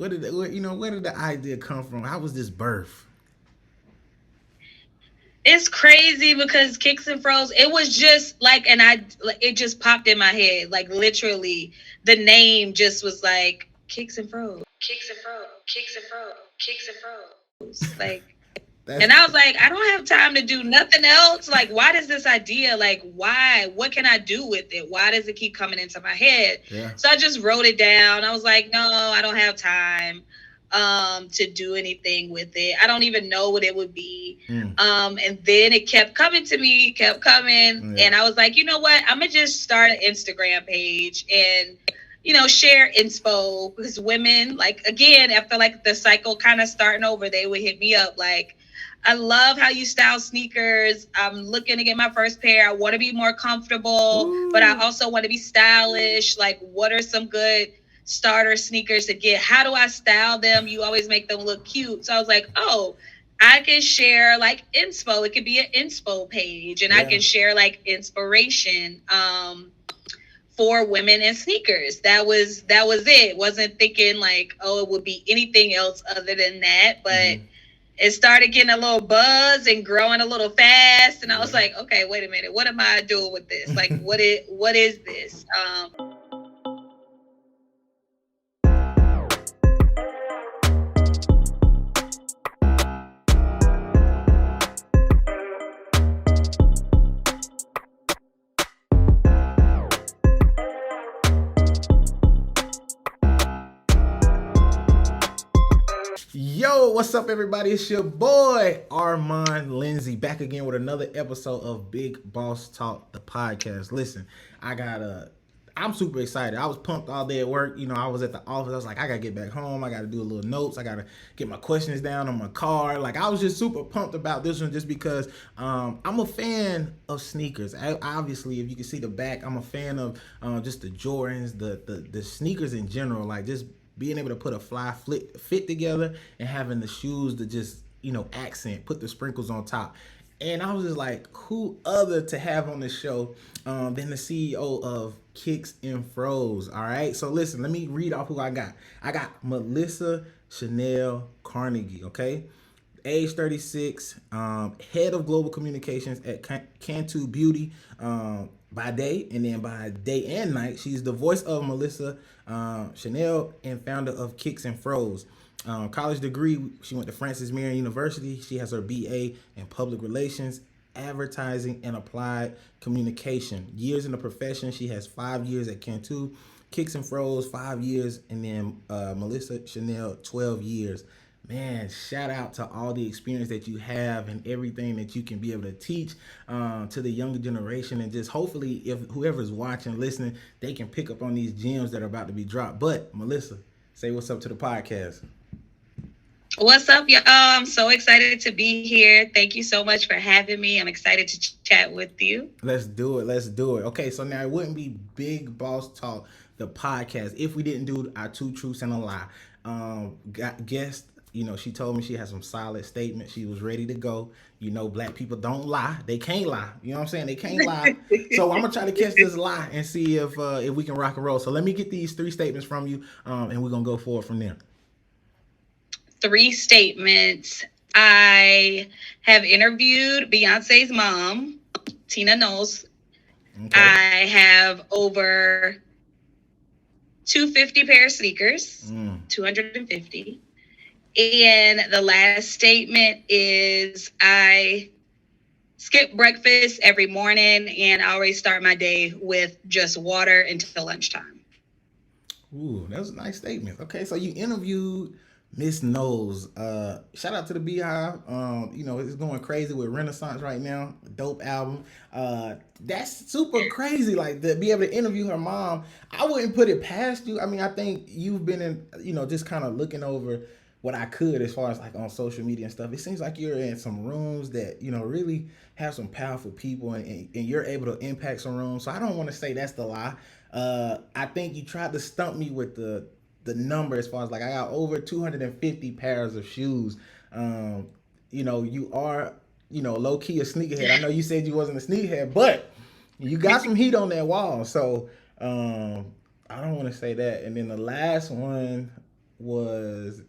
Where did the idea come from? How was this birth? It's crazy because Kicks and Fros, it was just like, it just popped in my head. Like, literally, the name just was like, Kicks and Fros, Kicks and Fros, Kicks and Fros, Kicks and Fros. Like, That's and I was like, I don't have time to do nothing else. Like, why does this idea, like, why? What can I do with it? Why does it keep coming into my head? yeah. So I just wrote it down. I was like, no, I don't have time to do anything with it. I don't even know what it would be. Mm, And then it kept coming to me, kept coming. yeah. And I was like, you know what? I'm going to just start an Instagram page and, share inspo, because women, like, again, I feel like the cycle kind of starting over. They would hit me up like, I love how you style sneakers. I'm looking to get my first pair. I want to be more comfortable, but I Ooh. also want to be stylish. Like, what are some good starter sneakers to get? How do I style them? You always make them look cute. So I was like, oh, I can share like inspo. It could be an inspo page, and I Yeah. can share like inspiration for women and sneakers. That was it. Wasn't thinking like, oh, it would be anything else other than that, but Mhm. it started getting a little buzz and growing a little fast, and I was Yeah. like, okay, wait a minute, what am I doing with this? Like, what is this? Yo, what's up, everybody? It's your boy Armand Lindsay back again with another episode of Big Boss Talk, the podcast. Listen, I'm super excited. I was pumped all day at work. I was at the office. I was like, I gotta get back home. I gotta do a little notes. I gotta get my questions down on my car. Like, I was just super pumped about this one just because I'm a fan of sneakers. Obviously, if you can see the back, I'm a fan of just the Jordans, the sneakers in general. Like, just being able to put a fly fit together and having the shoes to just accent, put the sprinkles on top. And I was just like, who other to have on the show than the CEO of Kicks Fros? All right. So listen, let me read off who I got. I got Melissa Chanel Carnegie. Okay. Age 36, head of global communications at Cantu Beauty by day, and then by day and night, she's the voice of Melissa Chanel and founder of Kicks and Fros. College degree, she went to Francis Marion University. She has her BA in public relations, advertising, and applied communication. Years in the profession, she has 5 years at Cantu, Kicks and Fros 5 years, and then Melissa Chanel 12 years. Man, shout out to all the experience that you have and everything that you can be able to teach to the younger generation, and just hopefully, if whoever's watching, listening, they can pick up on these gems that are about to be dropped. But Melissa, say what's up to the podcast. What's up, y'all? I'm so excited to be here. Thank you so much for having me. I'm excited to chat with you. Let's do it. Let's do it. Okay, so now it wouldn't be Big Boss Talk, the podcast, if we didn't do our two truths and a lie. Got guest. She told me she had some solid statements. She was ready to go. Black people don't lie. They can't lie. You know what I'm saying? They can't lie. So I'm gonna try to catch this lie and see if we can rock and roll. So let me get these three statements from you, and we're gonna go forward from there. Three statements. I have interviewed Beyonce's mom, Tina Knowles. Okay. I have over 250 pair of sneakers, 250. And the last statement is I skip breakfast every morning, and I always start my day with just water until lunchtime. Ooh, that was a nice statement. Okay, so you interviewed Miss Knowles. Shout out to the Beehive. It's going crazy with Renaissance right now. Dope album. That's super crazy. Like, to be able to interview her mom, I wouldn't put it past you. I mean, I think you've been in, just kind of looking over what I could as far as like on social media and stuff. It seems like you're in some rooms that really have some powerful people, and you're able to impact some rooms. So I don't want to say that's the lie. I think you tried to stump me with the number as far as like I got over 250 pairs of shoes. You are low key a sneakerhead. I know you said you wasn't a sneakerhead, but you got some heat on that wall. So I don't want to say that. And then the last one, was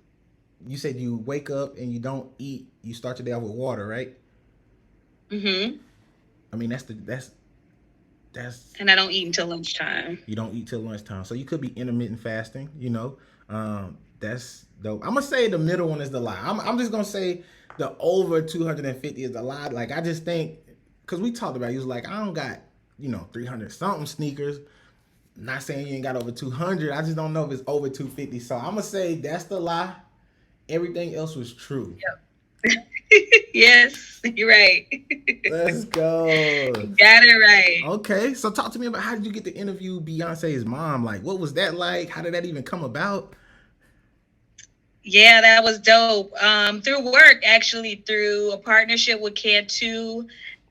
you said you wake up and you don't eat. You start your day off with water, right? Mm-hmm. I mean, that's And I don't eat until lunchtime. you don't eat till lunchtime, so you could be intermittent fasting. That's dope. I'm gonna say the middle one is the lie. I'm just gonna say the over 250 is the lie. Like I just think because we talked about it, you was like I don't got 300 something sneakers. Not saying you ain't got over 200. I just don't know if it's over 250. So I'm gonna say that's the lie. Everything else was true. Yep. Yes, you're right. Let's go. You got it right. Okay, so talk to me about how did you get to interview Beyonce's mom? Like, what was that like? How did that even come about? Yeah, that was dope. Through work, actually, through a partnership with Cantu,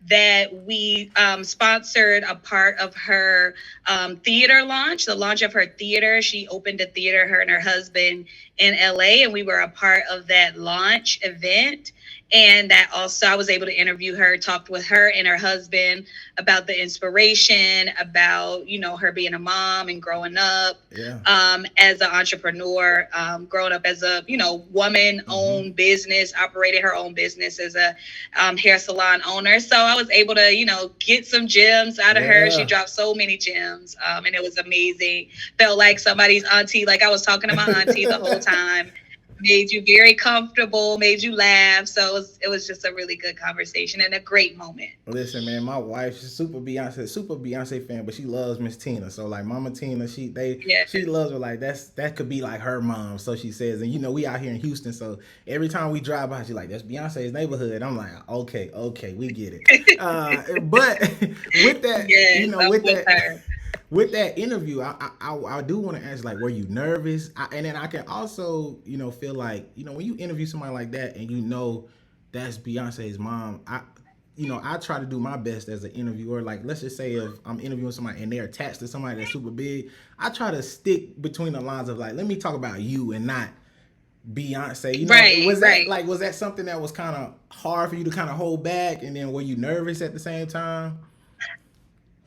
that we sponsored a part of her theater launch, the launch of her theater. She opened a theater, her and her husband in LA, and we were a part of that launch event. And that also, I was able to interview her, talked with her and her husband about the inspiration, about, her being a mom and growing up as an entrepreneur, growing up as a, woman-owned business, operated her own business as a hair salon owner. So I was able to, get some gems out of her. She dropped so many gems, and it was amazing. Felt like somebody's auntie, like I was talking to my auntie the whole time. Made you very comfortable, made you laugh. So it was just a really good conversation and a great moment. Listen, man, my wife, she's super Beyonce fan, but she loves Miss Tina. So like Mama Tina, she loves her like that could be like her mom. So she says, and we out here in Houston, so every time we drive by, she's like, that's Beyonce's neighborhood. I'm like, okay, we get it. But with that, with that interview, I do want to ask, like, were you nervous? And then I can also, feel like, when you interview somebody like that and that's Beyonce's mom, I try to do my best as an interviewer. Like, let's just say if I'm interviewing somebody and they're attached to somebody that's super big, I try to stick between the lines of like, let me talk about you and not Beyonce. Was that something that was kind of hard for you to kind of hold back? And then were you nervous at the same time?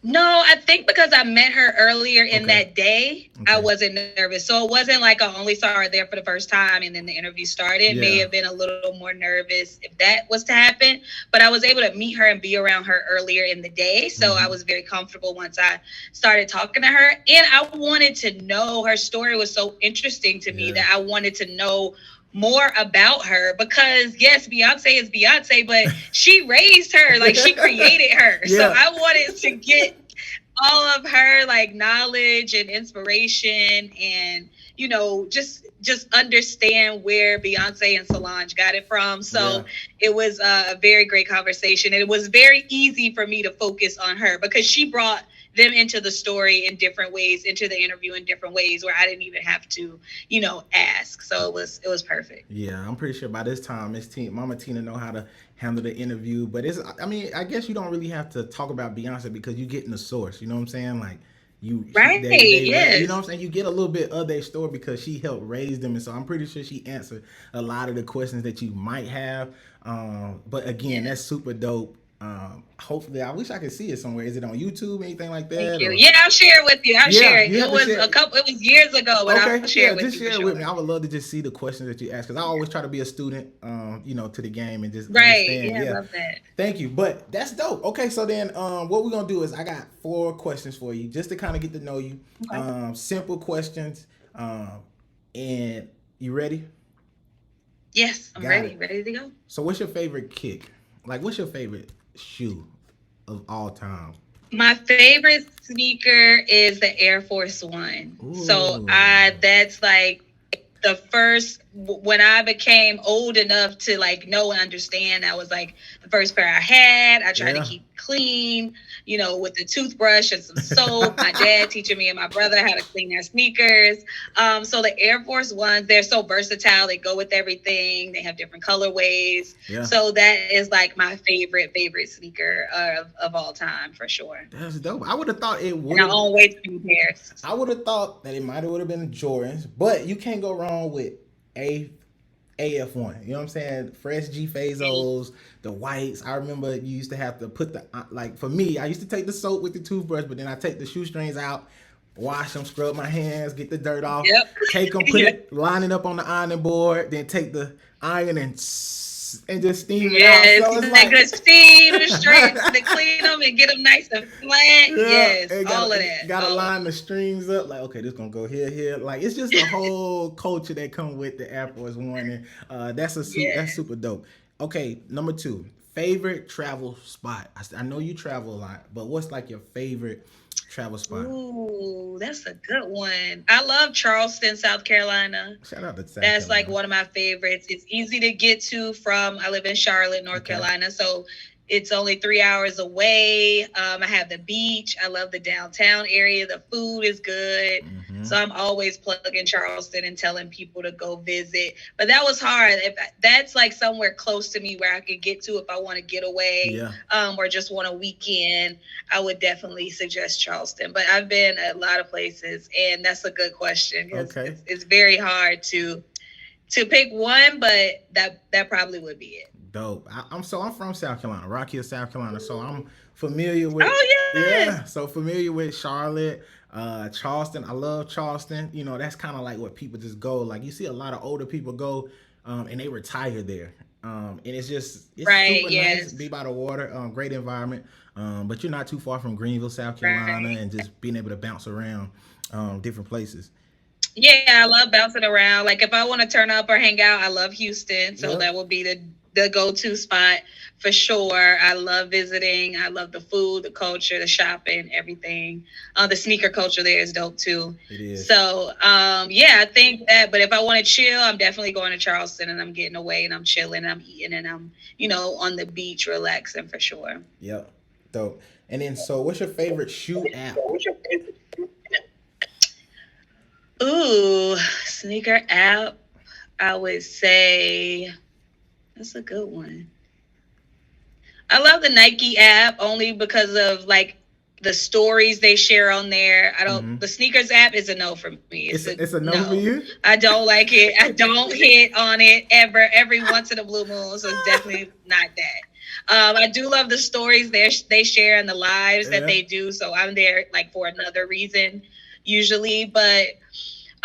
No, I think because I met her earlier in that day, I wasn't nervous. So it wasn't like I only saw her there for the first time and then the interview started. May have been a little more nervous if that was to happen. But I was able to meet her and be around her earlier in the day. So I was very comfortable once I started talking to her. And I wanted to know, her story was so interesting to me that I wanted to know more about her, because yes, Beyonce is Beyonce, but she raised her, like she created her. So I wanted to get all of her like knowledge and inspiration and just understand where Beyonce and Solange got it from. So it was a very great conversation, and it was very easy for me to focus on her because she brought them into the story in different ways, into the interview in different ways where I didn't even have to, ask. So it was perfect. Yeah, I'm pretty sure by this time Mama Tina know how to handle the interview. But I guess you don't really have to talk about Beyonce because you get in the source. You know what I'm saying? Like you know what I'm saying? You get a little bit of their story because she helped raise them, and so I'm pretty sure she answered a lot of the questions that you might have. But again, that's super dope. Hopefully, I wish I could see it somewhere. Is it on YouTube, anything like that? Thank you. Yeah, I'll share it with you. I'll share it. It was years ago, but I'll share it with you. Just share it with me. I would love to just see the questions that you ask, because I always try to be a student, to the game and just understand. Yeah, I love that. Thank you. But that's dope. Okay, so then what we're gonna do is I got 4 questions for you just to kind of get to know you. Simple questions. And you ready? Yes, I'm ready. Ready to go. So what's your favorite kick? Like, what's your favorite shoe of all time? My favorite sneaker is the Air Force One. Ooh. So that's like the first, when I became old enough to like know and understand, that was like the first pair I had. I tried to keep clean, with the toothbrush and some soap. My dad teaching me and my brother how to clean their sneakers. So the Air Force Ones, they're so versatile. They go with everything. They have different colorways. Yeah. So that is like my favorite sneaker of all time for sure. That's dope. I would have thought it would. And I own way too many pairs. I would have thought that it might have been Jordans, but you can't go wrong with AF1. You know what I'm saying? Fresh G Fazos, the whites. I remember you used to have to put for me, I used to take the soap with the toothbrush, but then I take the shoestrings out, wash them, scrub my hands, get the dirt off, Yep. take them, line it up on the ironing board, then take the iron and just steam it out. Yes, So it's that like good steam, straight to clean them and get them nice and flat. yeah, Yes, it all of that. gotta Oh, line the strings up. Like, okay, this gonna go here, here. Like, it's just a whole culture that come with the Air Force One, and that's yes. super dope. Okay, number 2, favorite travel spot. I know you travel a lot, but what's like your favorite travel spot? Ooh, that's a good one. I love Charleston, South Carolina. Shout out to South That's like Carolina. one of my favorites. It's easy to get to from, I live in Charlotte, North Okay. Carolina. So it's only 3 hours away. I have the beach. I love the downtown area. The food is good. Mm-hmm. So I'm always plugging Charleston and telling people to go visit. But that was hard. If that's like somewhere close to me where I could get to if I want to get away, Yeah. or just want a weekend, I would definitely suggest Charleston. But I've been a lot of places, and that's a good question. Okay. It's very hard to pick one, but that probably would be it. Dope. I'm from South Carolina, Rock Hill, South Carolina. So I'm familiar with Oh yes. yeah. So familiar with Charlotte, Charleston. I love Charleston. You know, that's kind of like what people just go. Like you see a lot of older people go, and they retire there. And it's Right, super yes. nice. Be by the water. Great environment. But you're not too far from Greenville, South Carolina, Right. and just being able to bounce around different places. Yeah, I love bouncing around. Like if I want to turn up or hang out, I love Houston. So Yep. that would be the go-to spot for sure. I love visiting. I love the food, the culture, the shopping, everything. The sneaker culture there is dope too. It is. So yeah, I think that. But if I want to chill, I'm definitely going to Charleston and I'm getting away and I'm chilling and I'm eating and I'm on the beach relaxing for sure. Yep. Dope. And then, so what's your favorite shoe app? Ooh, sneaker app. I would say that's a good one. I love the Nike app only because of like the stories they share on there. I don't. Mhm. The sneakers app is a no for me. It's a no for you? I don't like it. I don't hit on it ever. Every once in a blue moon, so it's definitely not that. I do love the stories they share and the lives that Yeah. they do. So I'm there like for another reason usually, but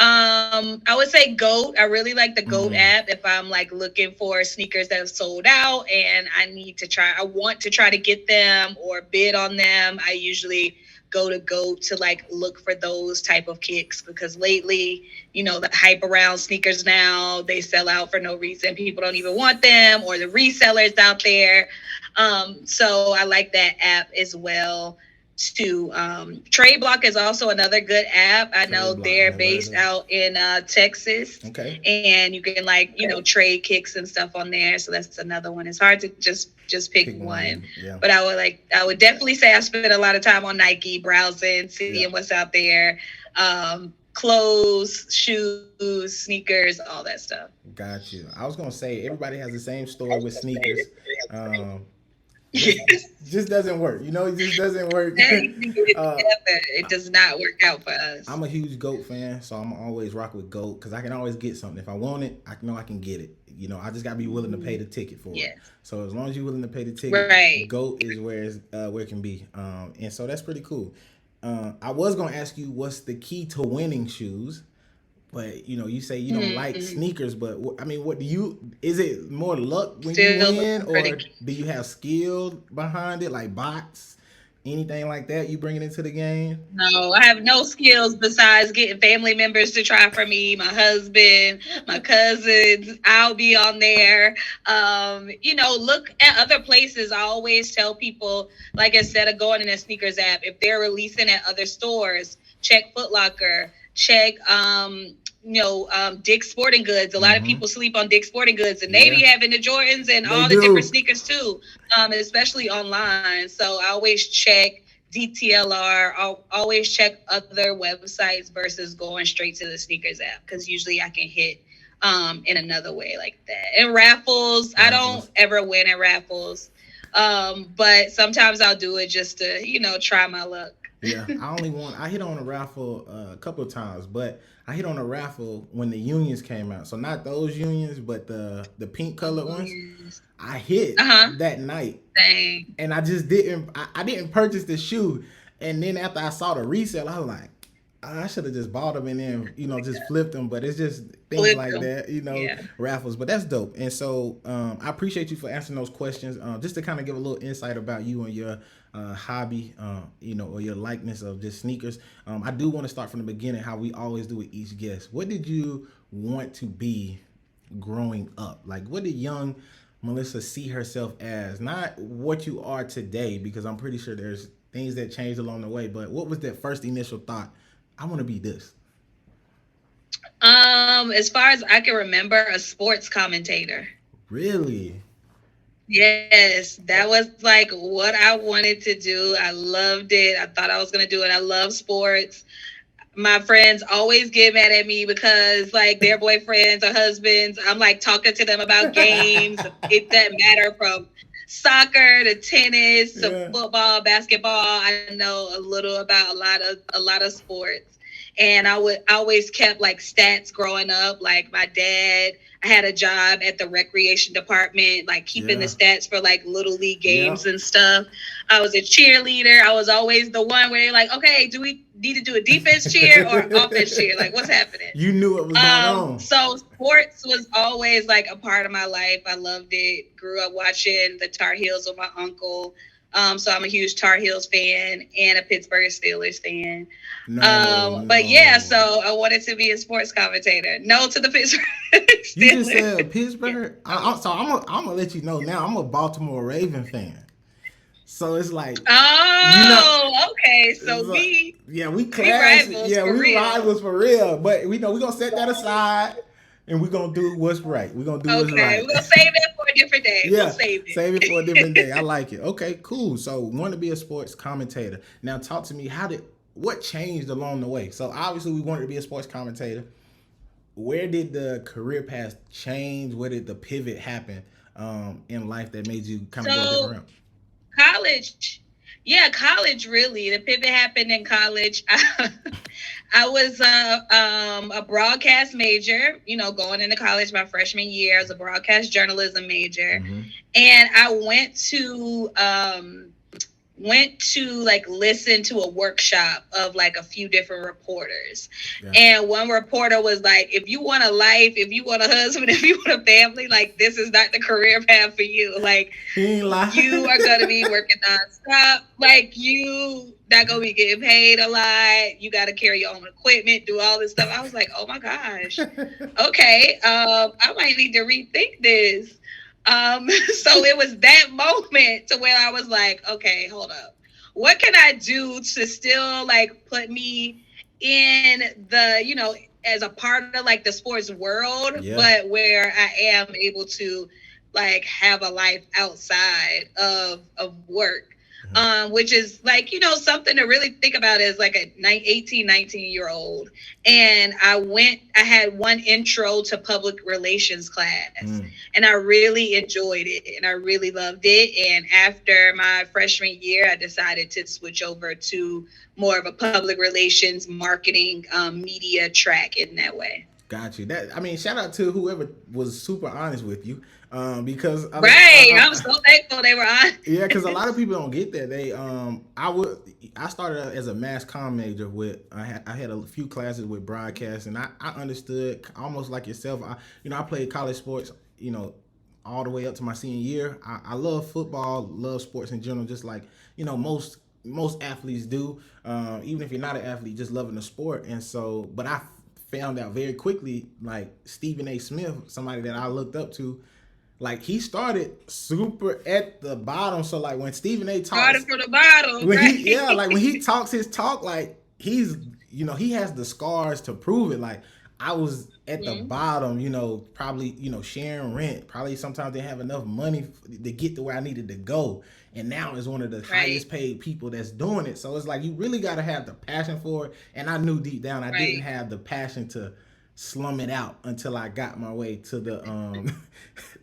I would say GOAT. I really like the GOAT app if I'm like looking for sneakers that have sold out and I want to try to get them or bid on them. I usually go to GOAT to like look for those type of kicks because lately, the hype around sneakers now, they sell out for no reason. People don't even want them or the resellers out there. So I like that app as well. To Trade Block is also another good app. I know Block, they're never based heard of it. out in Texas, Okay. and you can trade kicks and stuff on there. So that's another one. It's hard to just pick one, Yeah. but I would definitely say I spend a lot of time on Nike browsing, seeing what's out there, clothes, shoes, sneakers, all that stuff. Got you. I was gonna say everybody has the same story with sneakers. Yes. Just doesn't work. It just doesn't work. It does not work out for us. I'm a huge GOAT fan, so I'm always rock with GOAT because I can always get something. If I want it, I know I can get it. I just gotta be willing to pay the ticket for Yes. it. So as long as you're willing to pay the ticket, Right. GOAT is where it can be. And so that's pretty cool. I was gonna ask you what's the key to winning shoes, but you say you don't like sneakers. But what do you? Is it more luck when Still you win, or pretty- do you have skill behind it, like bots, anything like that? You bring it into the game? No, I have no skills besides getting family members to try for me, my husband, my cousins. I'll be on there. Look at other places. I always tell people, like instead of going in a sneakers app, if they're releasing at other stores, check Foot Locker, check Dick's Sporting Goods. A lot of people sleep on Dick's Sporting Goods, and they be having the Jordans and They all the do. different sneakers too, especially online. So I always check DTLR. I'll always check other websites versus going straight to the sneakers app because usually I can hit in another way like that. And raffles, I don't ever win at raffles, but sometimes I'll do it just to try my luck. Yeah, I hit on a raffle a couple of times, but I hit on a raffle when the unions came out. So not those unions, but the pink colored ones. I hit that night. Dang. And I just didn't. I didn't purchase the shoe. And then after I saw the resale, I was like, I should have just bought them and then, just flipped them. But it's just things Flip like them. that, Yeah. raffles. But that's dope. And so I appreciate you for answering those questions. Just to kind of give a little insight about you and your hobby, or your likeness of just sneakers. I do want to start from the beginning, how we always do with each guest. What did you want to be growing up? Like, what did young Melissa see herself as? Not what you are today, because I'm pretty sure there's things that changed along the way. But what was that first initial thought? I want to be this. As far as I can remember, a sports commentator. Really? Yes, that was like what I wanted to do. I loved it. I thought I was going to do it. I love sports. My friends always get mad at me because like their boyfriends or husbands, I'm like talking to them about games. It doesn't matter from soccer to tennis to football, basketball. I know a little about a lot of sports. And I always kept like stats growing up. Like my dad, I had a job at the recreation department, like keeping the stats for like little league games and stuff. I was a cheerleader. I was always the one where you're like, okay, do we need to do a defense cheer or offense cheer? Like, what's happening? You knew what was going on. So sports was always like a part of my life. I loved it. Grew up watching the Tar Heels with my uncle. So I'm a huge Tar Heels fan and a Pittsburgh Steelers fan. But yeah, so I wanted to be a sports commentator. No to the Pittsburgh Steelers. You just said Pittsburgh? I'm gonna let you know now. I'm a Baltimore Raven fan. So it's like, okay. So we clash. We real. rivals for real. But we're gonna set that aside and we're gonna do what's right. We're gonna do what's right. We're gonna save it for a different day. Yeah, we'll save it for a different day. I like it. Okay, cool. So want to be a sports commentator. Now talk to me, what changed along the way? So obviously we wanted to be a sports commentator. Where did the career path change? Where did the pivot happen in life that made you kind of go a different route? College really. The pivot happened in college. I was a broadcast major, going into college my freshman year. I was a broadcast journalism major. Mm-hmm. And I went to like listen to a workshop of like a few different reporters. Yeah. And one reporter was like, if you want a life, if you want a husband, if you want a family, like this is not the career path for you. Like you are going to be working nonstop. Like you not going to be getting paid a lot. You got to carry your own equipment, do all this stuff. I was like, oh my gosh. Okay. I might need to rethink this. So it was that moment to where I was like, okay, hold up. What can I do to still like put me in the, as a part of like the sports world, but where I am able to like have a life outside of work. Which is like, something to really think about as like a 19-year-old. And I had one intro to public relations class and I really enjoyed it and I really loved it. And after my freshman year, I decided to switch over to more of a public relations marketing media track in that way. Got you. Shout out to whoever was super honest with you. Because I'm so thankful they were on. Yeah, because a lot of people don't get that. I started as a mass comm major I had a few classes with broadcast, and I understood almost like yourself. I played college sports, all the way up to my senior year. I love football, love sports in general, just like most athletes do. Even if you're not an athlete, just loving the sport. And so, but I found out very quickly, like Stephen A. Smith, somebody that I looked up to. Like he started super at the bottom, so like when Stephen A. talks, started from the bottom, when he talks his talk, like he's, he has the scars to prove it. Like I was at the bottom, probably, sharing rent. Probably sometimes they have enough money to get to where I needed to go, and now is one of the highest paid people that's doing it. So it's like you really got to have the passion for it. And I knew deep down I didn't have the passion to slum it out until I got my way to the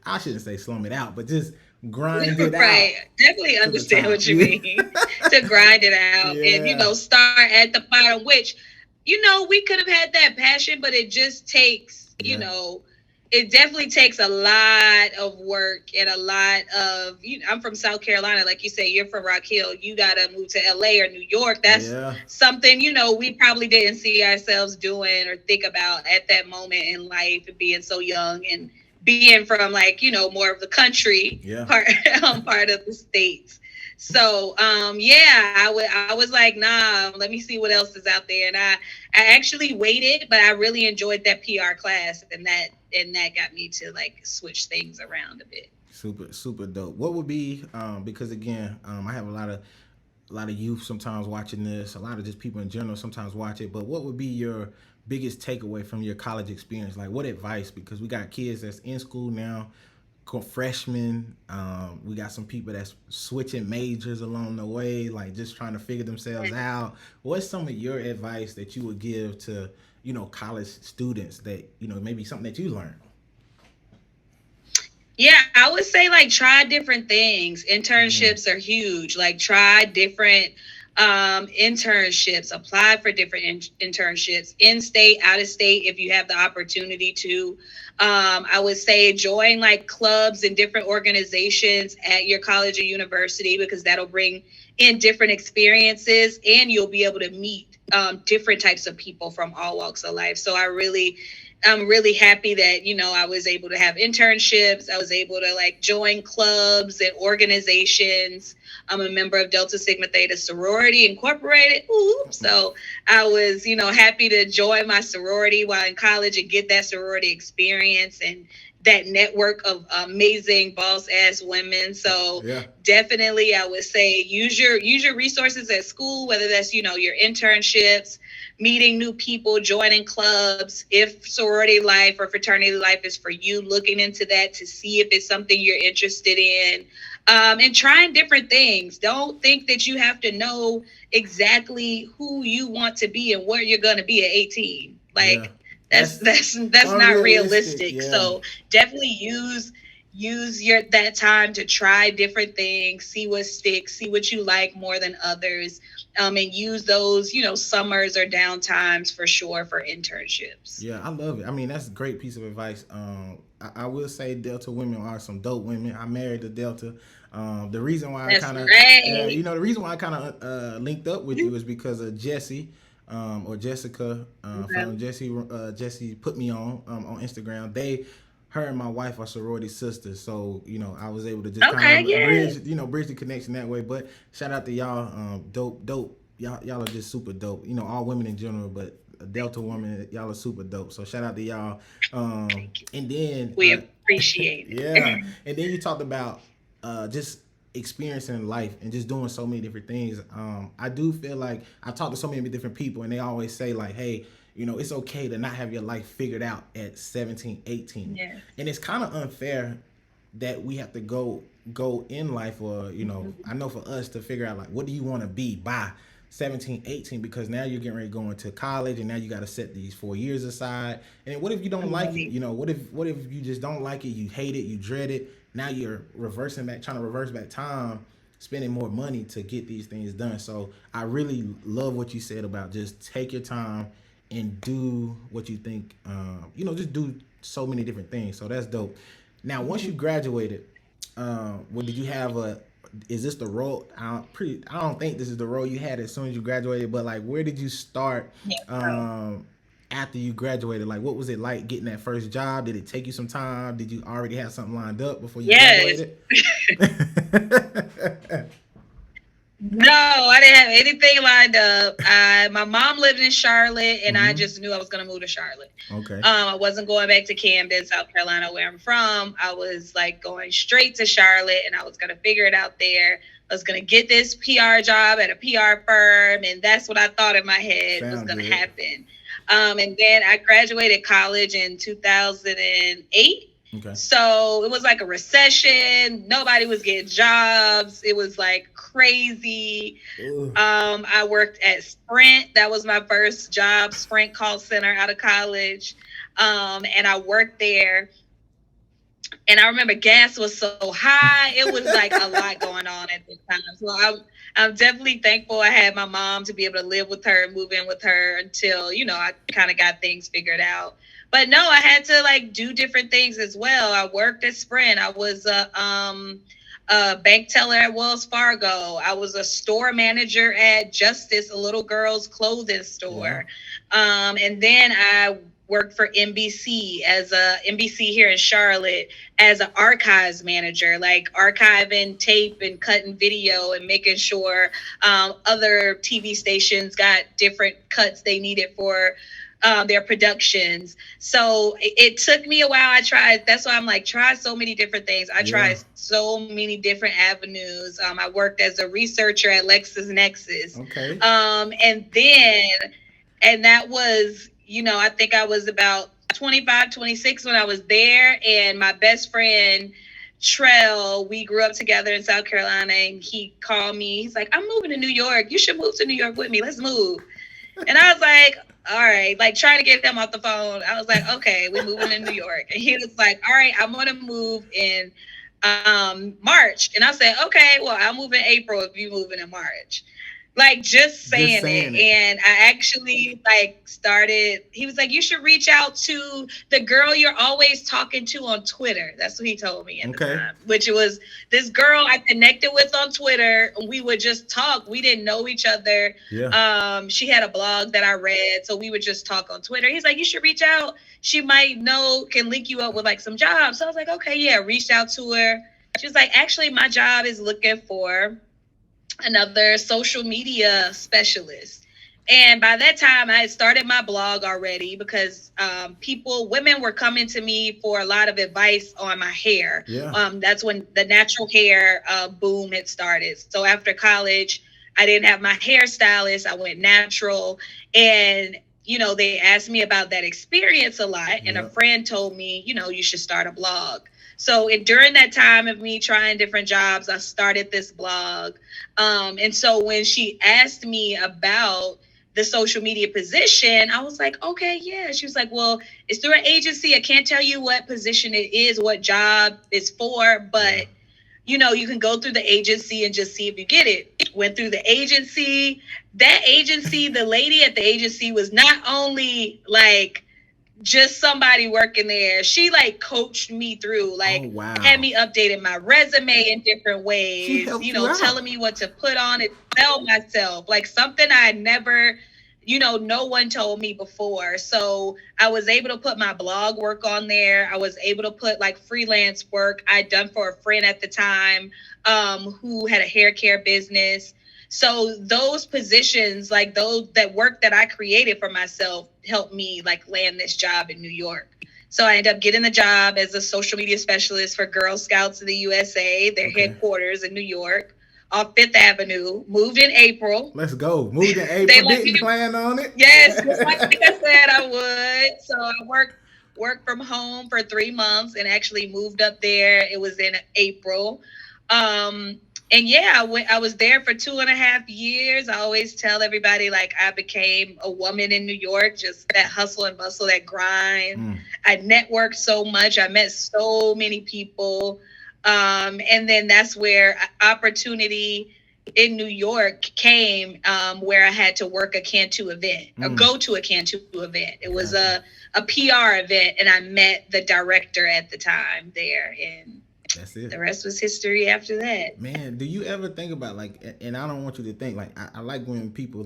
I shouldn't say slum it out, but just grind it out. Right. Definitely understand what you mean. To grind it out and start at the bottom, which we could have had that passion, but it just takes it it definitely takes a lot of work and a lot of, I'm from South Carolina. Like you say, you're from Rock Hill. You got to move to LA or New York. That's something, we probably didn't see ourselves doing or think about at that moment in life, and being so young and being from more of the country part of the States. So, I was like, nah, let me see what else is out there. And I actually waited, but I really enjoyed that PR class, and that got me to switch things around a bit. Super dope. What would be, because again, I have a lot of youth sometimes watching this, a lot of just people in general sometimes watch it, but what would be your biggest takeaway from your college experience? Like, what advice, because we got kids that's in school now, freshmen, we got some people that's switching majors along the way, like just trying to figure themselves out. What's some of your advice that you would give to college students that maybe something that you learned? Yeah, I would say try different things. Internships are huge. Try different internships, apply for different internships, in state, out of state, if you have the opportunity to. I would say join clubs and different organizations at your college or university, because that'll bring in different experiences, and you'll be able to meet different types of people from all walks of life. So I'm really happy that, I was able to have internships. I was able to join clubs and organizations. I'm a member of Delta Sigma Theta Sorority Incorporated. Ooh. So I was, happy to join my sorority while in college and get that sorority experience and that network of amazing boss ass women. So definitely I would say use your resources at school, whether that's, your internships, meeting new people, joining clubs. If sorority life or fraternity life is for you, looking into that to see if it's something you're interested in, and trying different things. Don't think that you have to know exactly who you want to be and where you're going to be at 18. That's not realistic. So definitely use that time to try different things, see what sticks, see what you like more than others, and use those, summers or downtimes for sure for internships. Yeah, I love it. I mean, that's a great piece of advice. I will say Delta women are some dope women. I married a Delta. The reason why I kind of, the reason why I kind of linked up with you is because of Jessie. Or Jessica from Jesse put me on Instagram. Her and my wife are sorority sisters, so I was able to just kind of bridge the connection that way. But shout out to y'all, dope. Y'all are just super dope. All women in general, but a Delta woman, y'all are super dope. So shout out to y'all. And then we appreciate it. Yeah, and then you talked about just experiencing life and just doing so many different things. I do feel like I talk to so many different people, and they always say hey, it's okay to not have your life figured out at 17, 18. Yeah. And it's kind of unfair that we have to go in life, or I know for us to figure out what do you want to be by 17, 18, because now you're getting ready to go into college, and now you got to set these 4 years aside. And what if you don't like it? What if you just don't like it, you hate it, you dread it? Now you're trying to reverse back time, spending more money to get these things done. So I really love what you said about just take your time and do what you think, just do so many different things. So that's dope. Now, once you graduated, did you have is this the role? I don't think this is the role you had as soon as you graduated, but where did you start? After you graduated, what was it like getting that first job? Did it take you some time? Did you already have something lined up before you graduated? No, I didn't have anything lined up. My mom lived in Charlotte, and I just knew I was going to move to Charlotte. Okay. I wasn't going back to Camden, South Carolina, where I'm from. I was going straight to Charlotte, and I was going to figure it out there. I was going to get this PR job at a PR firm, and that's what I thought in my head was going to happen. And then I graduated college in 2008. Okay. So it was a recession. Nobody was getting jobs. It was crazy. I worked at Sprint. That was my first job, Sprint call center out of college. And I worked there. And I remember gas was so high. It was a lot going on at the time. So I'm definitely thankful I had my mom to be able to live with her, move in with her until, I kind of got things figured out. But no, I had to like do different things as well. I worked at Sprint. I was a bank teller at Wells Fargo. I was a store manager at Justice, a little girl's clothing store. And then I worked for NBC here in Charlotte as an archives manager, like archiving tape and cutting video and making sure other TV stations got different cuts they needed for their productions. So it took me a while. That's why I'm like, try so many different things. I tried so many different avenues. I worked as a researcher at LexisNexis. Okay. And that was, I think I was about 25, 26 when I was there. And my best friend, Trell, we grew up together in South Carolina, and he called me. He's like, I'm moving to New York. You should move to New York with me. Let's move. And I was like, all right, like trying to get him off the phone. I was like, okay, we're moving to New York. And he was like, all right, I'm going to move in March. And I said, okay, well, I'll move in April if you move in March. Like just saying it. And I actually started, he was like, you should reach out to the girl you're always talking to on Twitter. That's what he told me at the time, which was this girl I connected with on Twitter. We would just talk. We didn't know each other. Yeah. She had a blog that I read, so we would just talk on Twitter. He's like, you should reach out. She might can link you up with like some jobs. So I was like, okay, yeah, reached out to her. She was like, actually, my job is looking for another social media specialist. And by that time I had started my blog already because women were coming to me for a lot of advice on my hair. That's when the natural hair boom had started. So after college, I didn't have my hairstylist. I went natural, and they asked me about that experience a lot. And a friend told me, you should start a blog. So during that time of me trying different jobs, I started this blog. And so when she asked me about the social media position, I was like, okay, yeah. She was like, well, it's through an agency. I can't tell you what position it is, what job it's for, but you can go through the agency and just see if you get it. Went through the agency. That agency, the lady at the agency was not only just somebody working there. She coached me through, had me updating my resume in different ways, telling me what to put on it, sell myself, something I never, no one told me before. So I was able to put my blog work on there. I was able to put freelance work I'd done for a friend at the time, who had a hair care business. So those positions, that work that I created for myself helped me land this job in New York. So I ended up getting the job as a social media specialist for Girl Scouts of the USA, their headquarters in New York, off Fifth Avenue. Moved in April. Let's go. Moved in April. Didn't plan on it? Yes, like I said I would. So I worked from home for 3 months and actually moved up there. It was in April. And I was there for 2.5 years. I always tell everybody, I became a woman in New York, just that hustle and bustle, that grind. I networked so much. I met so many people. And then that's where opportunity in New York came, where I had to work a Cantu event or go to a Cantu event. It was a PR event, and I met the director at the time there, and that's it. The rest was history after that. Man, do you ever think about and I don't want you to think I like when people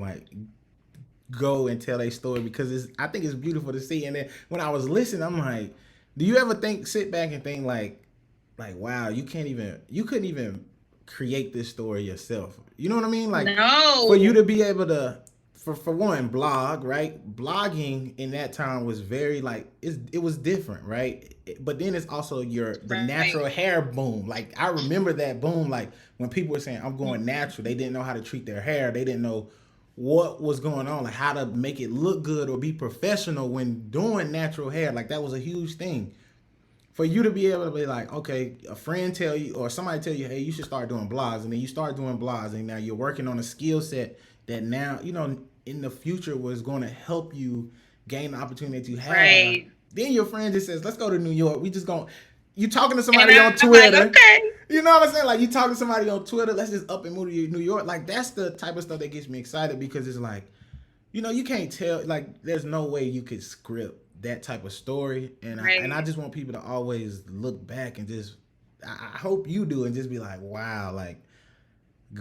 go and tell a story, because I think it's beautiful to see. And then when I was listening, I'm like, do you ever sit back and think wow, you couldn't even create this story yourself? You know what I mean? No. For you to be able to, for one, blog, right? Blogging in that time was very it was different, right? But then it's also the natural hair boom. I remember that boom, when people were saying, I'm going natural. They didn't know how to treat their hair. They didn't know what was going on, how to make it look good or be professional when doing natural hair. That was a huge thing. For you to be able to be okay, a friend tell you or somebody tell you, hey, you should start doing blogs, and then you start doing blogs, and now you're working on a skill set that now, in the future was going to help you gain the opportunity to have. Right. Then your friend just says, let's go to New York. You talking to somebody on Twitter. Okay. You know what I'm saying? You talking to somebody on Twitter, let's just up and move to New York. That's the type of stuff that gets me excited, because it's you can't tell, there's no way you could script that type of story, and Right. I just want people to always look back and just I hope you do and just be like, wow, like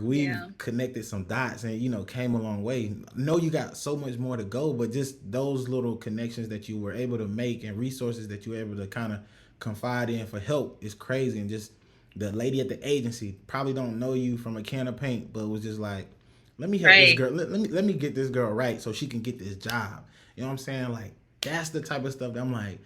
we've Yeah. connected some dots and came a long way. Know you got so much more to go, but just those little connections that you were able to make and resources that you were able to kind of confide in for help is crazy. And just the lady at the agency probably don't know you from a can of paint, but was just like, let me help this Right. girl. Let me get this girl right so she can get this job. You know what I'm saying? Like that's the type of stuff that I'm like,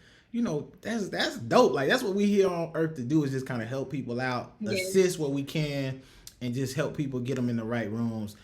that's dope. Like that's what we here on earth to do is just kind of help people out, Yes. assist what we can, and just help people get them in the right rooms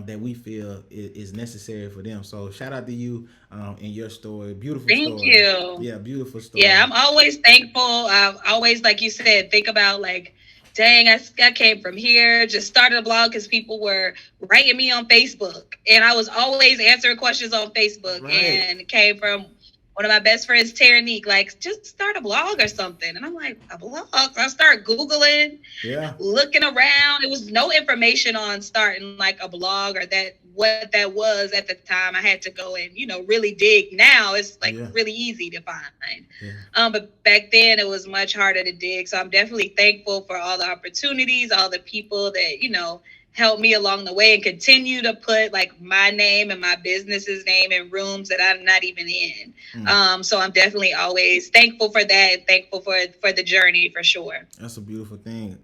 that we feel is necessary for them. So shout out to you and your story. Beautiful Thank story. you. Yeah, beautiful Yeah, story. I'm always thankful. I always, like you said, think about like, dang, I came from here, just started a blog because people were writing me on Facebook. And I was always answering questions on Facebook, Right. and it came from one of my best friends, Terranique, like, just start a blog or something. And I'm like, a blog? I start Googling, Yeah. looking around. It was no information on starting like a blog or that what that was at the time. I had to go and really dig. Now it's like Yeah. really easy to find. Yeah. But back then it was much harder to dig. So I'm definitely thankful for all the opportunities, all the people that helped me along the way, and continue to put like my name and my business's name in rooms that I'm not even in. Mm. So I'm definitely always thankful for that, and thankful for the journey for sure. That's a beautiful thing.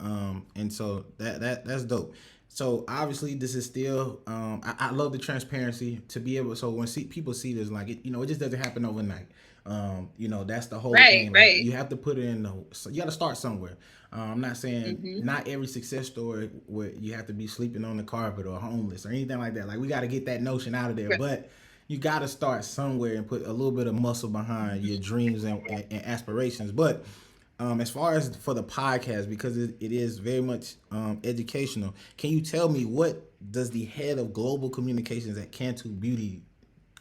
And so that's dope. So obviously this is still I love the transparency to be able so when people see this like it just doesn't happen overnight. That's the whole Right, thing. Like right. you have to put it in so you got to start somewhere. I'm not saying Hmm. not every success story where you have to be sleeping on the carpet or homeless or anything like that. Like we got to get that notion out of there, but you got to start somewhere and put a little bit of muscle behind your dreams and aspirations. But as far as for the podcast, because it is very much educational, can you tell me what does the head of global communications at Cantu Beauty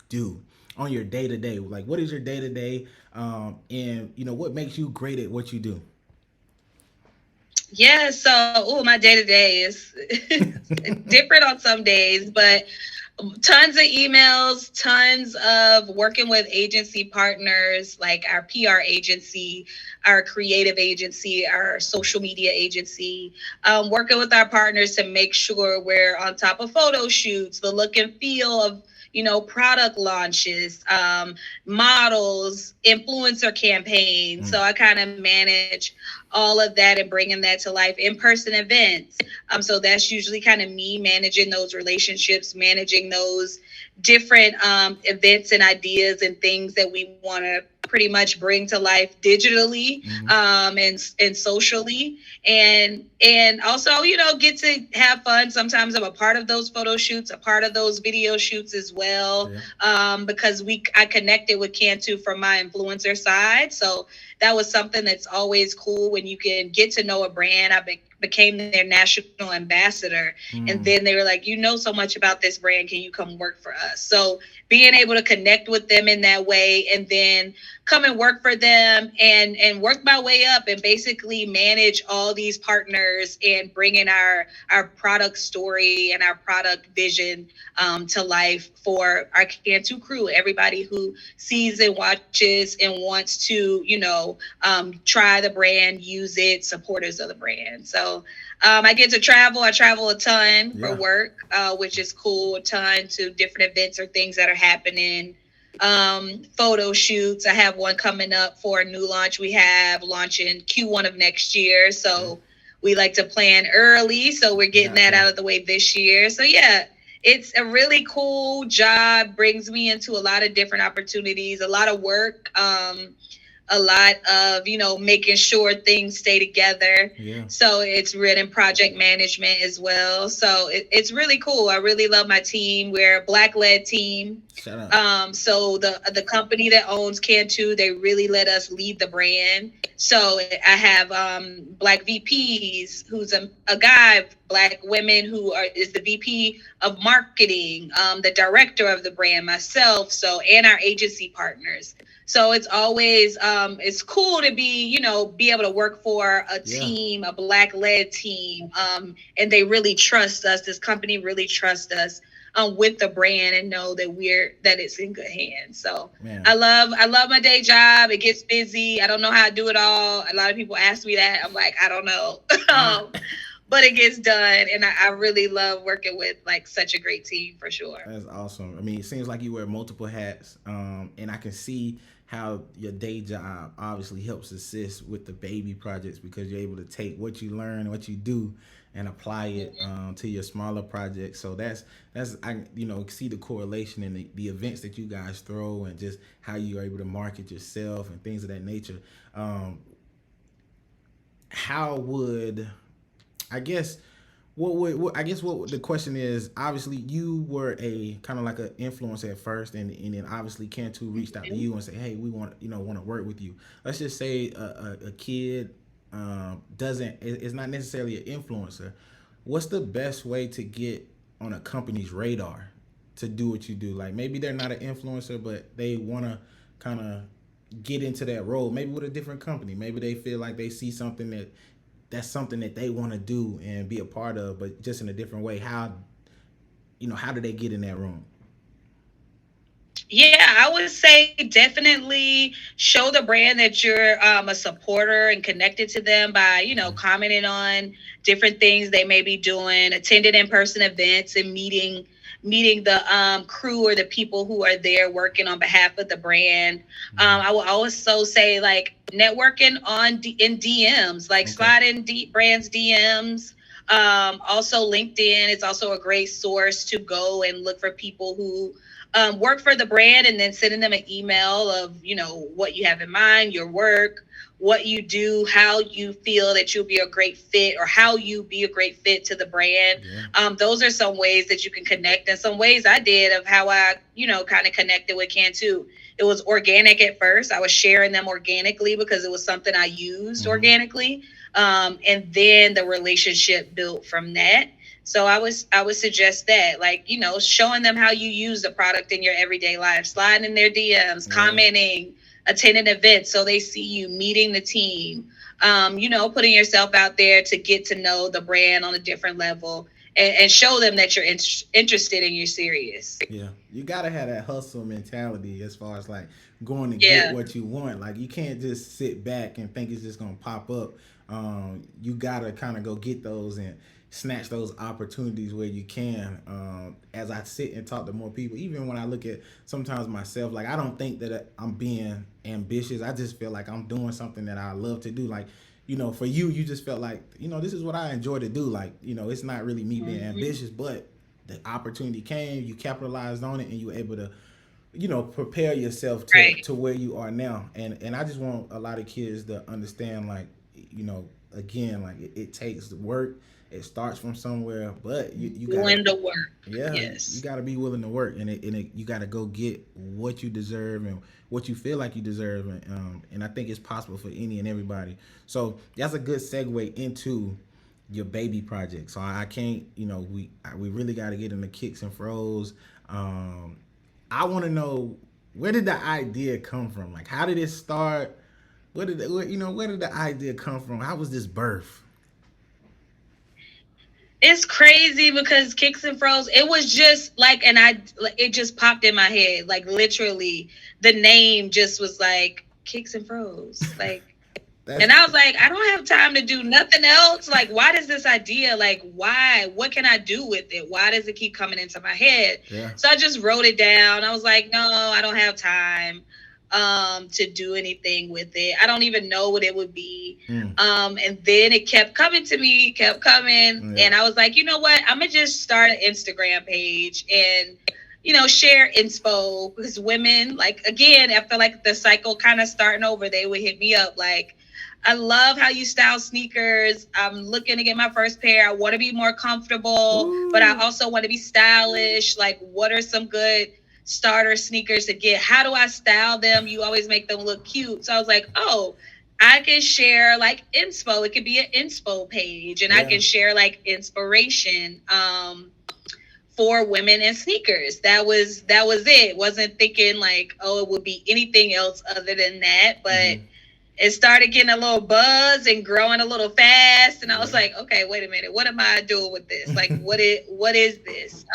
do on your day to day? Like, what is your day to day, and what makes you great at what you do? Yeah, so my day to day is different on some days, but tons of emails, tons of working with agency partners like our PR agency, our creative agency, our social media agency, working with our partners to make sure we're on top of photo shoots, the look and feel of product launches, models, influencer campaigns. Mm. So I kind of manage all of that and bringing that to life. In-person events. So that's usually kind of me managing those relationships, managing those different events and ideas and things that we want to pretty much bring to life digitally, Mm-hmm. and socially, and also get to have fun. Sometimes I'm a part of those photo shoots, a part of those video shoots as well, Yeah. because I connected with Cantu from my influencer side. So that was something that's always cool when you can get to know a brand. Became their national ambassador, and Mm. then they were like, so much about this brand, can you come work for us? So being able to connect with them in that way, and then come and work for them, and work my way up and basically manage all these partners and bringing our product story and our product vision to life for our Cantu crew, everybody who sees and watches and wants to try the brand, use it, supporters of the brand. So I get to travel. I travel a ton for Yeah. work, which is cool, a ton to different events or things that are happening. Photo shoots. I have one coming up for a new launch we have launching Q1 of next year. Okay. So we like to plan early. So we're getting Got that to. out of the way this year. So yeah, it's a really cool job, brings me into a lot of different opportunities, a lot of work. A lot of making sure things stay together. Yeah. So it's written project management as well. So it's really cool. I really love my team. We're a black led team. Shut up. So the company that owns Cantu, they really let us lead the brand. So I have black VPs, who's a guy, black women who is the VP of marketing, the director of the brand, myself, and our agency partners. So it's always it's cool to be able to work for a Yeah. team, a black led team, and they really trust us. This company really trusts us. with the brand and know that it's in good hands. So Man. I love my day job. It gets busy. I don't know how to do it all. A lot of people ask me that. I'm like, I don't know. But it gets done, and I really love working with like such a great team for sure. That's awesome. I mean, it seems like you wear multiple hats, and I can see how your day job obviously helps assist with the baby projects because you're able to take what you learn, what you do, and apply it to your smaller projects. So that's I see the correlation in the events that you guys throw and just how you're able to market yourself and things of that nature. How would I guess what the question is, obviously you were a kind of like an influencer at first, and then obviously Cantu reached out to you and said, hey, we want to work with you. Let's just say a kid doesn't is not necessarily an influencer. What's the best way to get on a company's radar to do what you do? Like maybe they're not an influencer, but they want to kind of get into that role, maybe with a different company. Maybe they feel like they see something that's something that they want to do and be a part of, but just in a different way. How do they get in that room? Yeah, I would say definitely show the brand that you're a supporter and connected to them by, commenting on different things they may be doing, attending in-person events and meeting the crew or the people who are there working on behalf of the brand. I will also say like networking in DMs, like slide in brands DMs. Also LinkedIn is also a great source to go and look for people who work for the brand, and then sending them an email of, what you have in mind, your work, what you do, how you feel that you'll be a great fit, or how you be a great fit to the brand. Yeah. Those are some ways that you can connect, and some ways I did of how I, kind of connected with Cantu. It was organic at first. I was sharing them organically because it was something I used organically. And then the relationship built from that. So I would suggest that, like, showing them how you use the product in your everyday life, sliding in their DMs, commenting, attending events so they see you, meeting the team, putting yourself out there to get to know the brand on a different level and show them that you're interested and you're serious. Yeah, you gotta have that hustle mentality as far as like going to get what you want. Like you can't just sit back and think it's just gonna pop up. You gotta kind of go get those and snatch those opportunities where you can. As I sit and talk to more people, even when I look at sometimes myself, like I don't think that I'm being ambitious. I just feel like I'm doing something that I love to do. Like, for you just felt like, this is what I enjoy to do. Like, it's not really me being ambitious, but the opportunity came, you capitalized on it, and you were able to, prepare yourself to where you are now. And I just want a lot of kids to understand, like, again, like it takes work. It starts from somewhere, but you got willing to work. Yeah, yes, you got to be willing to work, and you got to go get what you deserve and what you feel like you deserve, and I think it's possible for any and everybody. So that's a good segue into your baby project. So I can't, we really got to get into Kicks and Fros. I want to know, where did the idea come from? Like, how did it start? Where did the idea come from? How was this birth? It's crazy because Kicks and Fros, it was just like, it just popped in my head. Like literally the name just was like Kicks and Fros. Like, and I was like, I don't have time to do nothing else. Like, why does this idea, like, what can I do with it? Why does it keep coming into my head? Yeah. So I just wrote it down. I was like, no, I don't have time to do anything with it. I don't even know what it would be. And then it kept coming to me, and I was like, you know what? I'm gonna just start an Instagram page and share inspo, because women, like, again, I feel like the cycle kind of starting over. They would hit me up like, I love how you style sneakers. I'm looking to get my first pair. I want to be more comfortable, but I also want to be stylish. Like, what are some good starter sneakers to get? How do I style them? You always make them look cute. So I was like, oh, I can share like inspo. It could be an inspo page, and I can share like inspiration for women and sneakers. That was it. Wasn't thinking like, oh, it would be anything else other than that. But it started getting a little buzz and growing a little fast. And I was like, okay, wait a minute. What am I doing with this? Like, what is this?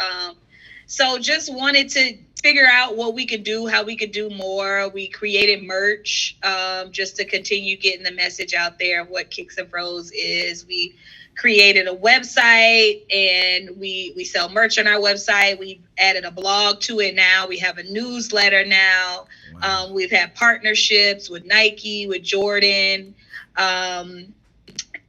So just wanted to figure out what we could do, how we could do more. We created merch just to continue getting the message out there of what Kicks and Fros is. We created a website and we sell merch on our website. We've added a blog to it now. We have a newsletter now. Wow. We've had partnerships with Nike, with Jordan.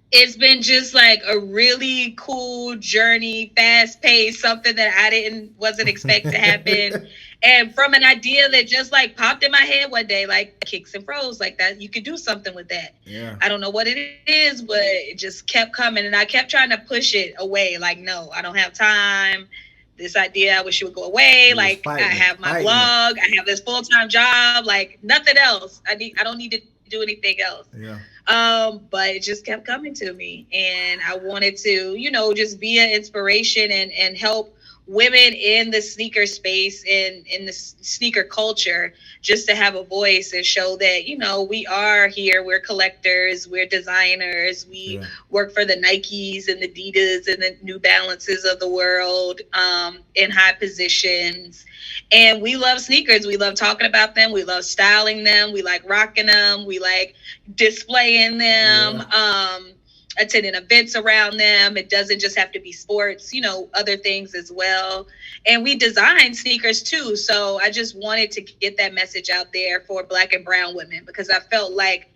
It's been just like a really cool journey, fast paced, something that I wasn't expect to happen. And from an idea that just like popped in my head one day, like Kicks and Fros, like that, you could do something with that. Yeah. I don't know what it is, but it just kept coming. And I kept trying to push it away. Like, no, I don't have time. This idea, I wish it would go away. Like, I have my blog, I have this full-time job, like nothing else. I don't need to do anything else. Yeah. But it just kept coming to me, and I wanted to, just be an inspiration and help women in the sneaker space and in the sneaker culture, just to have a voice and show that, we are here. We're collectors, we're designers, we work for the Nikes and the Adidas and the New Balances of the world, in high positions. And we love sneakers. We love talking about them. We love styling them. We like rocking them. We like displaying them, attending events around them. It doesn't just have to be sports, other things as well. And we design sneakers too. So I just wanted to get that message out there for Black and brown women, because I felt like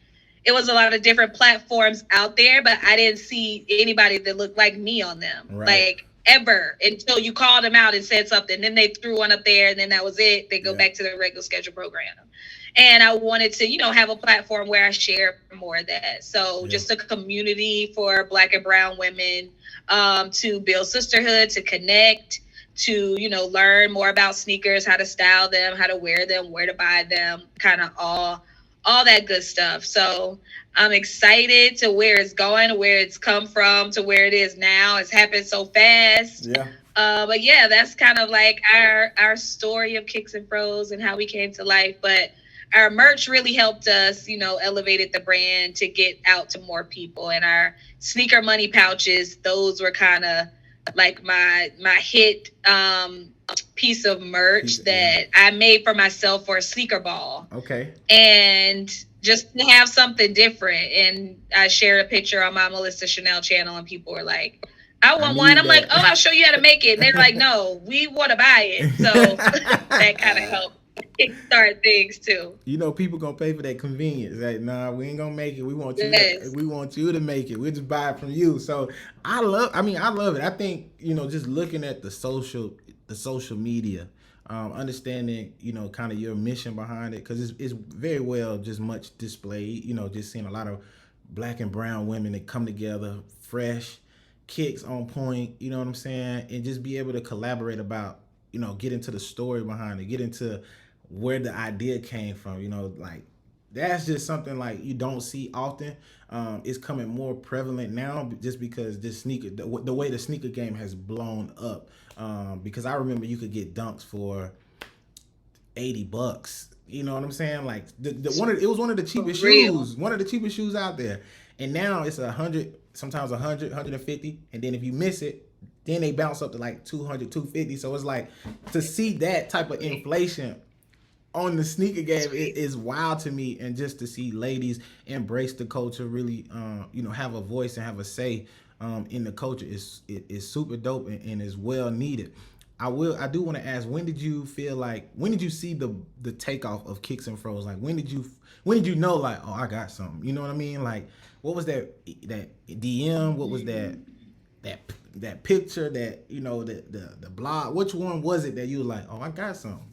it was a lot of different platforms out there, but I didn't see anybody that looked like me on them. Right. Like, ever, until you called them out and said something. Then they threw one up there, and then that was it. They go back to the regular schedule program. And I wanted to, have a platform where I share more of that. So just a community for Black and brown women, to build sisterhood, to connect, to, learn more about sneakers, how to style them, how to wear them, where to buy them, kind of all that good stuff. So I'm excited to where it's going, where it's come from, to where it is now. It's happened so fast. Yeah. But yeah, that's kind of like our story of Kicks and Fros and how we came to life. But our merch really helped us, elevated the brand to get out to more people. And our sneaker money pouches, those were kind of like my hit piece of merch that I made for myself for a sneaker ball. Okay. And just to have something different. And I shared a picture on my Melissa Chanel channel, and people were like, I want one. I'm like, I'll show you how to make it. And they're like, no, we want to buy it. So that kind of helped kickstart things too. People gonna pay for that convenience. Like, nah, we ain't gonna make it. We want you. We want you to make it. We'll just buy it from you. So I love it. I think just looking at the social media, understanding kind of your mission behind it, because it's very well just much displayed. Just seeing a lot of Black and brown women that come together, fresh, kicks on point. You know what I'm saying, and just be able to collaborate about get into the story behind it, get into where the idea came from. Like that's just something like you don't see often. It's coming more prevalent now just because this the way the sneaker game has blown up. Because I remember you could get dunks for $80. You know what I'm saying? Like it was one of the cheapest shoes, one of the cheapest shoes out there. And now it's 100, sometimes 100, 150. And then if you miss it, then they bounce up to like 200, 250. So it's like, to see that type of inflation on the sneaker game is wild to me. And just to see ladies embrace the culture, really, have a voice and have a say in the culture is super dope and is well needed. I do want to ask, when did you see the takeoff of Kicks and Fros? Like, when did you know, like, oh, I got something? You know what I mean? Like, what was that DM? What was that picture, that the blog? Which one was it that you were like, oh, I got something?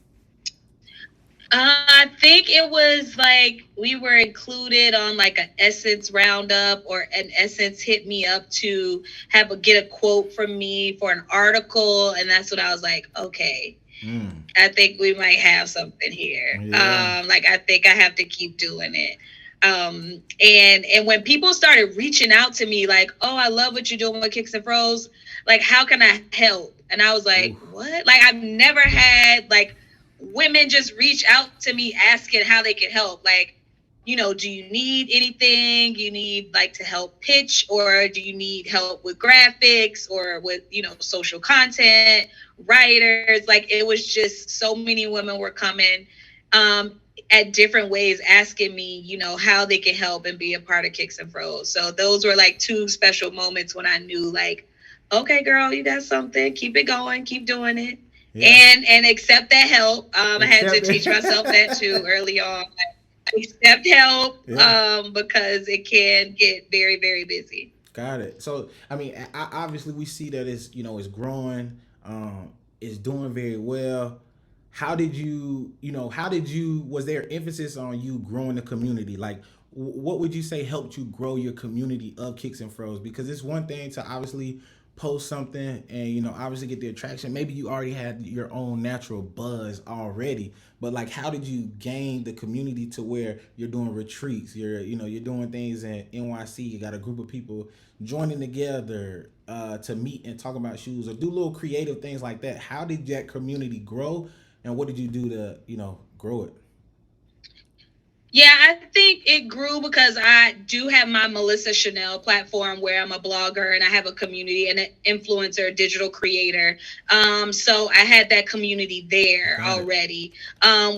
I think it was like we were included on like an Essence roundup, or an Essence hit me up to get a quote from me for an article, and that's when I was like, okay, I think we might have something here. Yeah. I think I have to keep doing it. And when people started reaching out to me like, oh, I love what you're doing with Kicks and Fros, like, how can I help? And I was like, what? Like, I've never had like women just reach out to me asking how they can help. Like, do you need anything? You need like to help pitch, or do you need help with graphics or with, social content, writers? Like it was just so many women were coming at different ways asking me, how they can help and be a part of Kicks and Fros. So those were like two special moments when I knew like, okay, girl, you got something. Keep it going. Keep doing it. Yeah. And accept that help. I had to teach myself that too early on. Accept help because it can get very, very busy. Got it. So, I mean, obviously we see that it's growing, it's doing very well. Was there emphasis on you growing the community? Like, what would you say helped you grow your community of Kicks and Fros? Because it's one thing to obviously post something and obviously get the attraction. Maybe you already had your own natural buzz already, but like how did you gain the community to where you're doing retreats, you're doing things in NYC, you got a group of people joining together to meet and talk about shoes or do little creative things like that? How did that community grow, and what did you do to grow it? Yeah, I think it grew because I do have my Melissa Chanel platform where I'm a blogger and I have a community and an influencer, digital creator. So I had that community there already,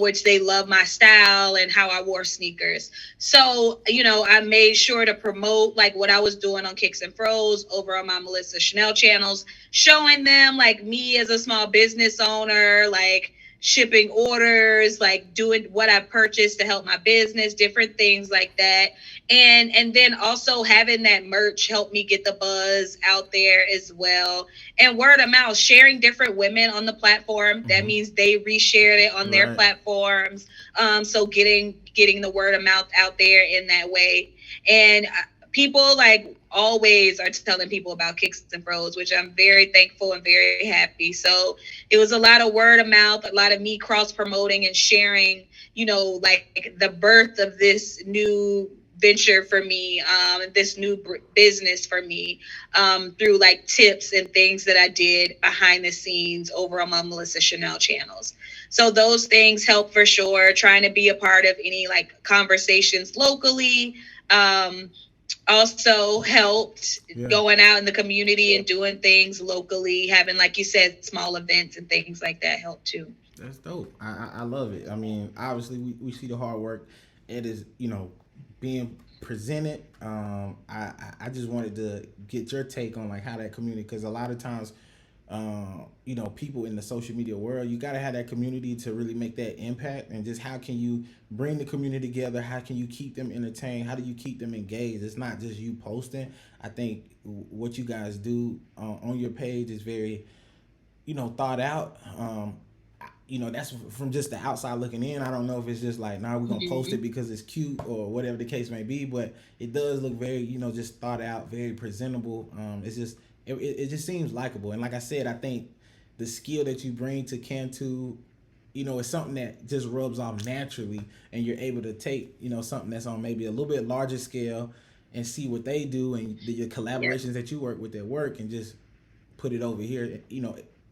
which they love my style and how I wore sneakers. So, I made sure to promote like what I was doing on Kicks and Fros over on my Melissa Chanel channels, showing them like me as a small business owner, like shipping orders, like doing what I purchased to help my business, different things like that. And then also having that merch helped me get the buzz out there as well. And word of mouth, sharing different women on the platform. That means they reshared it on their platforms. So getting the word of mouth out there in that way. And people like always are telling people about Kicks and Fros, which I'm very thankful and very happy. So it was a lot of word of mouth, a lot of me cross promoting and sharing, like the birth of this new venture for me, this new business for me, through like tips and things that I did behind the scenes over on my Melissa Chanel channels. So those things help for sure. Trying to be a part of any like conversations locally, also helped going out in the community and doing things locally, having, like you said, small events and things like that help too. That's dope. I love it. I mean, obviously we see the hard work. It is, being presented. I just wanted to get your take on like how that community, because a lot of times people in the social media world, you got to have that community to really make that impact. And just how can you bring the community together? How can you keep them entertained? How do you keep them engaged? It's not just you posting. I think what you guys do on your page is very, thought out. That's from just the outside looking in. I don't know if it's just like, we're going to post it because it's cute or whatever the case may be, but it does look very, just thought out, very presentable. It's just, it just seems likable. And like I said, I think the skill that you bring to Cantu, it's something that just rubs off naturally, and you're able to take, something that's on maybe a little bit larger scale and see what they do and your collaborations that you work with at work and just put it over here,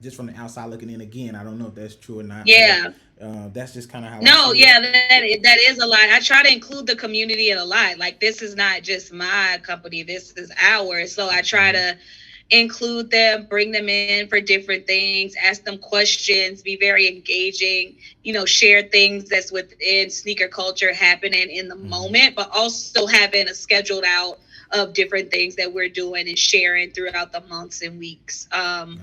just from the outside looking in. Again, I don't know if that's true or not. Yeah. That's just kind of how that is a lot. I try to include the community in a lot. Like, this is not just my company, this is ours. So I try to include them, bring them in for different things, ask them questions, be very engaging, share things that's within sneaker culture happening in the moment, but also having a scheduled out of different things that we're doing and sharing throughout the months and weeks. Gotcha.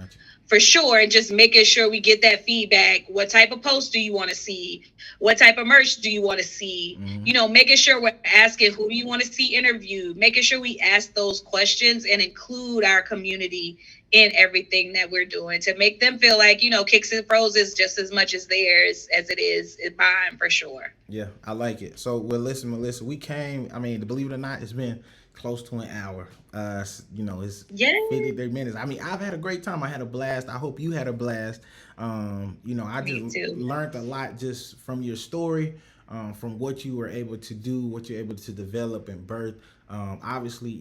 For sure. And just making sure we get that feedback. What type of post do you want to see? What type of merch do you want to see? Making sure we're asking who do you want to see interviewed, making sure we ask those questions and include our community in everything that we're doing to make them feel like, Kicks and Fros is just as much as theirs as it is mine, for sure. Yeah, I like it. So, well, listen, Melissa, we came, believe it or not, it's been close to an hour. It's 53 minutes. I've had a great time. I had a blast. I hope you had a blast. I just learned a lot just from your story, from what you were able to do, what you're able to develop and birth. Obviously,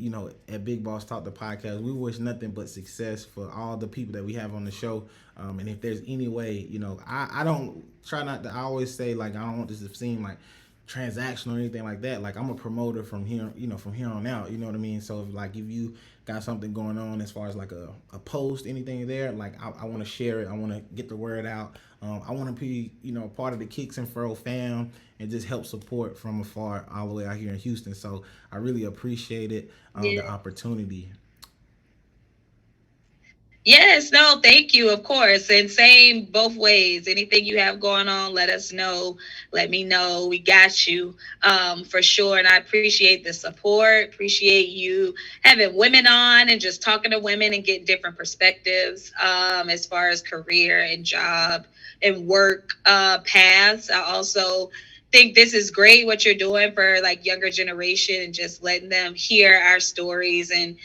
at Big Boss Talk, the podcast, we wish nothing but success for all the people that we have on the show. And if there's any way, I don't try not to, I always say, like, I don't want this to seem like transactional or anything like that. Like, I'm a promoter from here, from here on out. You know what I mean? So if you got something going on as far as like a post, anything there, like I want to share it. I want to get the word out. I want to be, part of the Kicks and Fro fam and just help support from afar all the way out here in Houston. So I really appreciate it, the opportunity. Yes, no, thank you, of course. And same both ways. Anything you have going on, let us know. Let me know. We got you, for sure. And I appreciate the support. Appreciate you having women on and just talking to women and getting different perspectives, as far as career and job and work paths. I also think this is great what you're doing for like younger generation and just letting them hear our stories and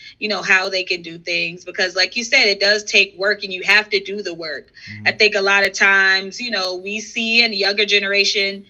how they can do things, because like you said, it does take work and you have to do the work. I think a lot of times we see, and the younger generation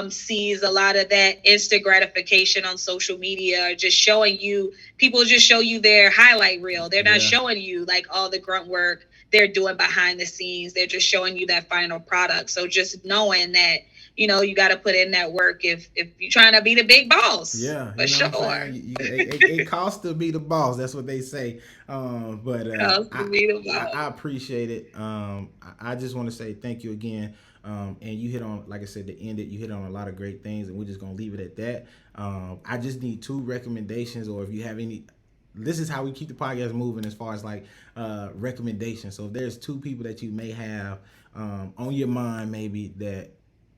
sees a lot of that instant gratification on social media, just showing you, people just show you their highlight reel. They're not showing you like all the grunt work they're doing behind the scenes. They're just showing you that final product. So just knowing that you got to put in that work if you're trying to be the big boss. Yeah, for sure. It costs to be the boss. That's what they say. But I appreciate it. I just want to say thank you again. And you hit on, like I said, you hit on a lot of great things, and we're just gonna leave it at that. I just need 2 recommendations, or if you have any. This is how we keep the podcast moving as far as like recommendations. So if there's 2 people that you may have on your mind, maybe that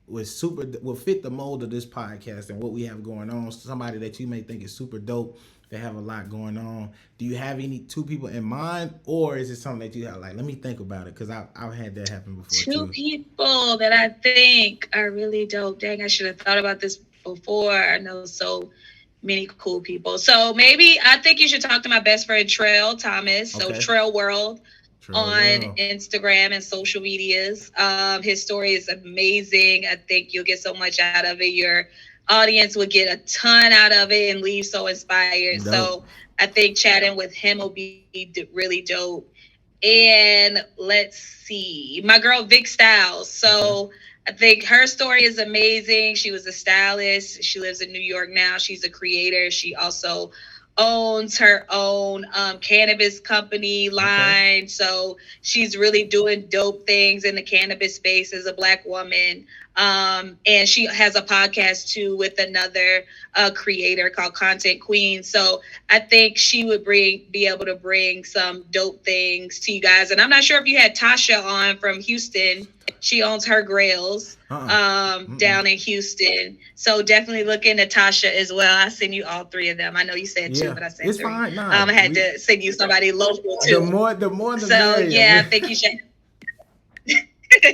will fit the mold of this podcast and what we have going on. Somebody that you may think is super dope, they have a lot going on. Do you have any 2 people in mind, or is it something that you have like, let me think about it? Because I've had that happen before. 2 people that I think are really dope. Dang, I should have thought about this before. I know so many cool people. So maybe I think you should talk to my best friend Trail Thomas. Okay. So Trail World on Instagram and social medias. His story is amazing. I think you'll get so much out of it. Your audience will get a ton out of it and leave so inspired. Dope. So I think chatting with him will be really dope. And let's see, my girl Vic Styles. So I think her story is amazing. She was a stylist. She lives in New York now. She's a creator. She also owns her own cannabis company line. Okay. So she's really doing dope things in the cannabis space as a Black woman. And she has a podcast too with another creator called Content Queen. So I think she would be able to bring some dope things to you guys. And I'm not sure if you had Tasha on from Houston. She owns her grails down in Houston. So definitely look into Tasha as well. I send you all 3 of them. I know you said 2, but I said 3. It's fine. No, I had to send you somebody local too. The more the so yeah, I think you should.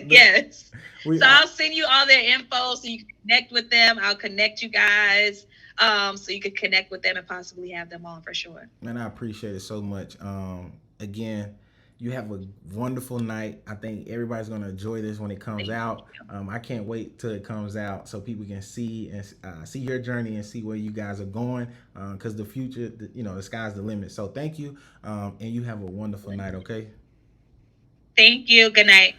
Yes. I'll send you all their info so you can connect with them. I'll connect you guys so you can connect with them and possibly have them on for sure. And I appreciate it so much. Again, you have a wonderful night. I think everybody's going to enjoy this when it comes out. I can't wait till it comes out so people can see and see your journey and see where you guys are going, because the future, the sky's the limit. So thank you, and you have a wonderful night, okay? Thank you. Good night.